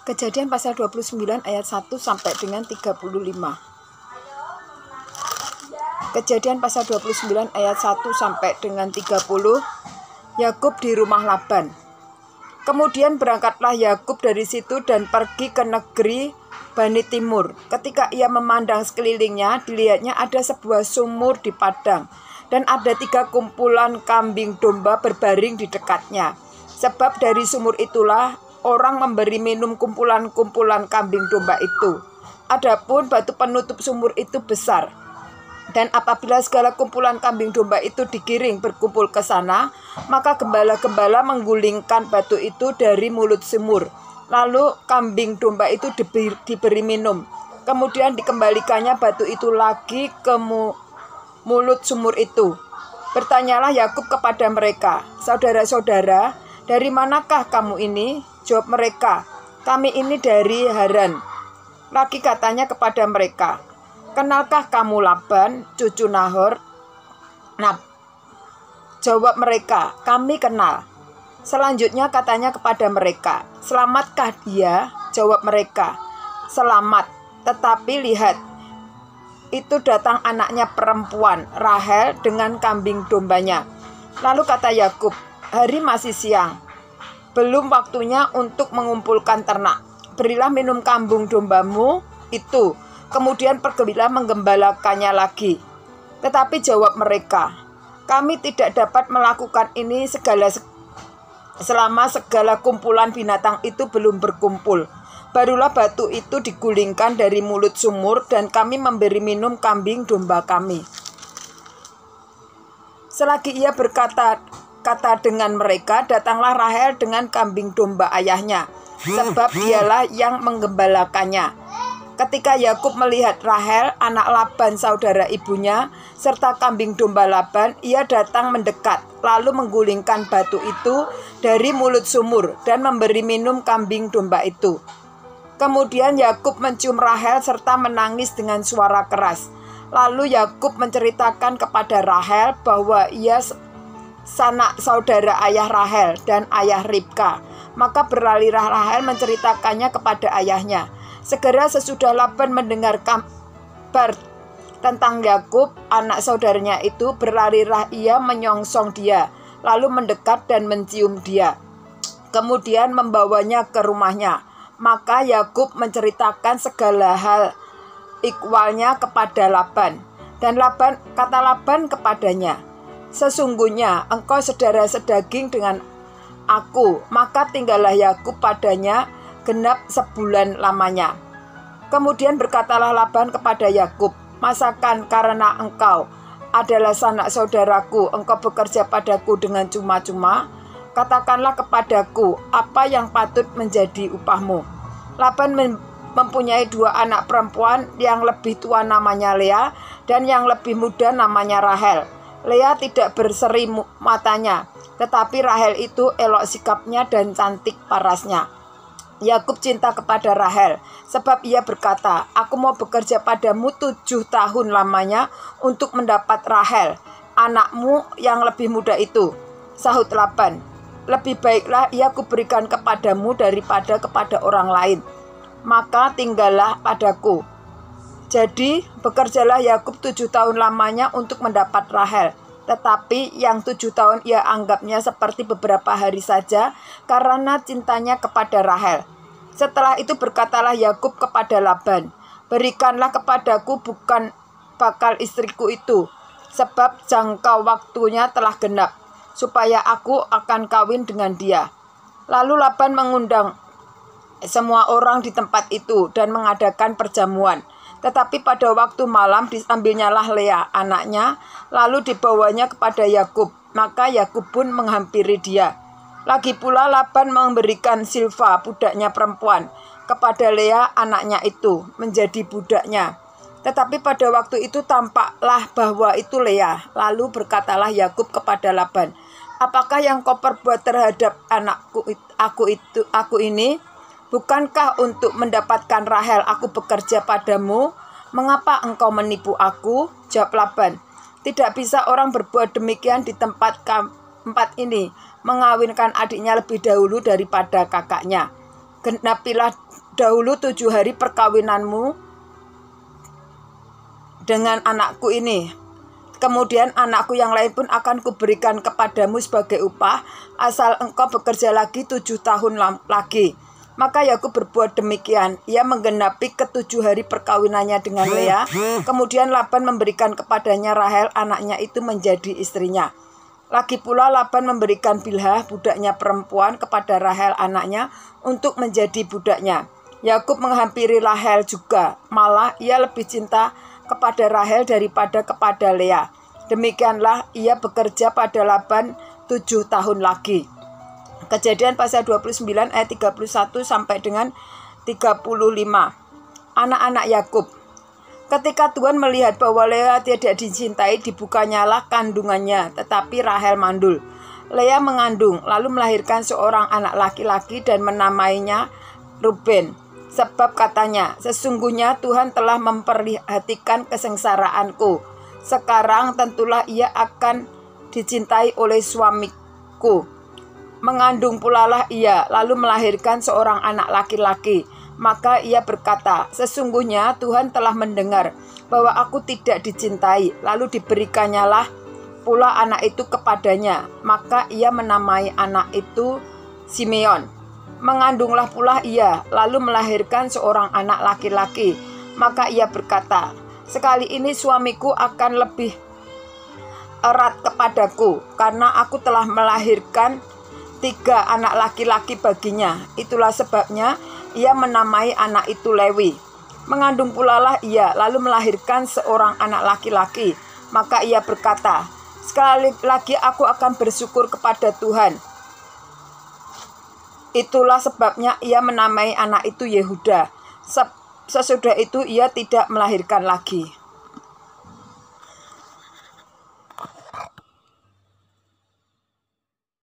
Kejadian pasal 29 ayat 1 sampai dengan 35. Kejadian pasal 29 ayat 1 sampai dengan 30. Yakub di rumah Laban. Kemudian berangkatlah Yakub dari situ dan pergi ke negeri Bani Timur. Ketika ia memandang sekelilingnya, dilihatnya ada sebuah sumur di padang, dan ada 3 kumpulan kambing domba berbaring di dekatnya. Sebab dari sumur itulah orang memberi minum kumpulan-kumpulan kambing domba itu. Adapun batu penutup sumur itu besar. Dan apabila segala kumpulan kambing domba itu digiring berkumpul ke sana, maka gembala-gembala menggulingkan batu itu dari mulut sumur. Lalu kambing domba itu diberi minum. Kemudian dikembalikannya batu itu lagi ke mulut sumur itu. Bertanyalah Yakub kepada mereka, "Saudara-saudara, dari manakah kamu ini?" Jawab mereka, "Kami ini dari Haran." Lagi katanya kepada mereka, "Kenalkah kamu Laban, cucu Nahor?" Jawab mereka, "Kami kenal." Selanjutnya katanya kepada mereka, "Selamatkah dia?" Jawab mereka, "Selamat. Tetapi lihat, itu datang anaknya perempuan, Rahel, dengan kambing dombanya." Lalu kata Yakub, "Hari masih siang, belum waktunya untuk mengumpulkan ternak. Berilah minum kambing dombamu itu, kemudian pergilah menggembalakannya lagi." Tetapi jawab mereka, "Kami tidak dapat melakukan ini selama segala kumpulan binatang itu belum berkumpul. Barulah batu itu digulingkan dari mulut sumur, dan kami memberi minum kambing domba kami." Selagi ia berkata dengan mereka, datanglah Rahel dengan kambing domba ayahnya, sebab dialah yang menggembalakannya. Ketika Yakub melihat Rahel, anak Laban saudara ibunya, serta kambing domba Laban, ia datang mendekat, lalu menggulingkan batu itu dari mulut sumur dan memberi minum kambing domba itu. Kemudian Yakub mencium Rahel serta menangis dengan suara keras. Lalu Yakub menceritakan kepada Rahel bahwa ia sanak saudara ayah Rahel dan ayah Ribka. Maka beralihlah Rahel menceritakannya kepada ayahnya. Segera sesudah Laban mendengar kabar tentang Yakub, anak saudaranya itu, berlarilah ia menyongsong dia, lalu mendekat dan mencium dia. Kemudian membawanya ke rumahnya. Maka Yakub menceritakan segala hal ikhwalnya kepada Laban. Dan kata Laban kepadanya, "Sesungguhnya engkau saudara sedaging dengan aku." Maka tinggallah Yakub padanya genap sebulan lamanya. Kemudian berkatalah Laban kepada Yakub, "Masakan karena engkau adalah sanak saudaraku, engkau bekerja padaku dengan cuma-cuma? Katakanlah kepadaku, apa yang patut menjadi upahmu?" Laban mempunyai 2 anak perempuan, yang lebih tua namanya Lea dan yang lebih muda namanya Rahel. Lea tidak berseri matanya, tetapi Rahel itu elok sikapnya dan cantik parasnya. Yakub cinta kepada Rahel, sebab ia berkata, "Aku mau bekerja padamu 7 tahun lamanya untuk mendapat Rahel, anakmu yang lebih muda itu." Sahut Laban, "Lebih baiklah ia kuberikan kepadamu daripada kepada orang lain. Maka tinggallah padaku." Jadi bekerjalah Yakub 7 tahun lamanya untuk mendapat Rahel. Tetapi yang 7 tahun ia anggapnya seperti beberapa hari saja karena cintanya kepada Rahel. Setelah itu berkatalah Yakub kepada Laban, "Berikanlah kepadaku bukan bakal istriku itu, sebab jangka waktunya telah genap, supaya aku akan kawin dengan dia." Lalu Laban mengundang semua orang di tempat itu dan mengadakan perjamuan. Tetapi pada waktu malam diambilnyalah Lea anaknya, lalu dibawanya kepada Yakub. Maka Yakub pun menghampiri dia. Lagi pula Laban memberikan Silva, budaknya perempuan, kepada Lea anaknya itu menjadi budaknya. Tetapi pada waktu itu tampaklah bahwa itu Lea. Lalu berkatalah Yakub kepada Laban, "Apakah yang kau perbuat terhadap aku ini? Bukankah untuk mendapatkan Rahel aku bekerja padamu? Mengapa engkau menipu aku?" Jawab Laban, "Tidak bisa orang berbuat demikian di tempat ini, mengawinkan adiknya lebih dahulu daripada kakaknya." genapilah dahulu 7 hari perkawinanmu dengan anakku ini. Kemudian anakku yang lain pun akan kuberikan kepadamu sebagai upah, asal engkau bekerja lagi 7 tahun lagi. Maka Yakub berbuat demikian. Ia menggenapi ke-7 hari perkawinannya dengan Lea. Kemudian Laban memberikan kepadanya Rahel, anaknya itu menjadi istrinya. Lagi pula Laban memberikan Bilhah, budaknya perempuan, kepada Rahel anaknya untuk menjadi budaknya. Yakub menghampiri Rahel juga, malah ia lebih cinta kepada Rahel daripada kepada Lea. Demikianlah ia bekerja pada Laban 7 tahun lagi. Kejadian pasal 29 ayat 31 sampai dengan 35. Anak-anak Yakub. Ketika Tuhan melihat bahwa Lea tidak dicintai, dibukanyalah kandungannya, tetapi Rahel mandul. Lea mengandung, lalu melahirkan seorang anak laki-laki dan menamainya Ruben. Sebab katanya, sesungguhnya Tuhan telah memperhatikan kesengsaraanku. Sekarang tentulah ia akan dicintai oleh suamiku. Mengandung pulalah ia, lalu melahirkan seorang anak laki-laki. Maka ia berkata, sesungguhnya Tuhan telah mendengar bahwa aku tidak dicintai. Lalu diberikannyalah pula anak itu kepadanya. Maka ia menamai anak itu Simeon. Mengandunglah pula ia, lalu melahirkan seorang anak laki-laki. Maka ia berkata, sekali ini suamiku akan lebih erat kepadaku, karena aku telah melahirkan 3 anak laki-laki baginya. Itulah sebabnya ia menamai anak itu Lewi. Mengandung pulalah ia, lalu melahirkan seorang anak laki-laki. Maka ia berkata, sekali lagi aku akan bersyukur kepada Tuhan. Itulah sebabnya ia menamai anak itu Yehuda. Sesudah itu ia tidak melahirkan lagi.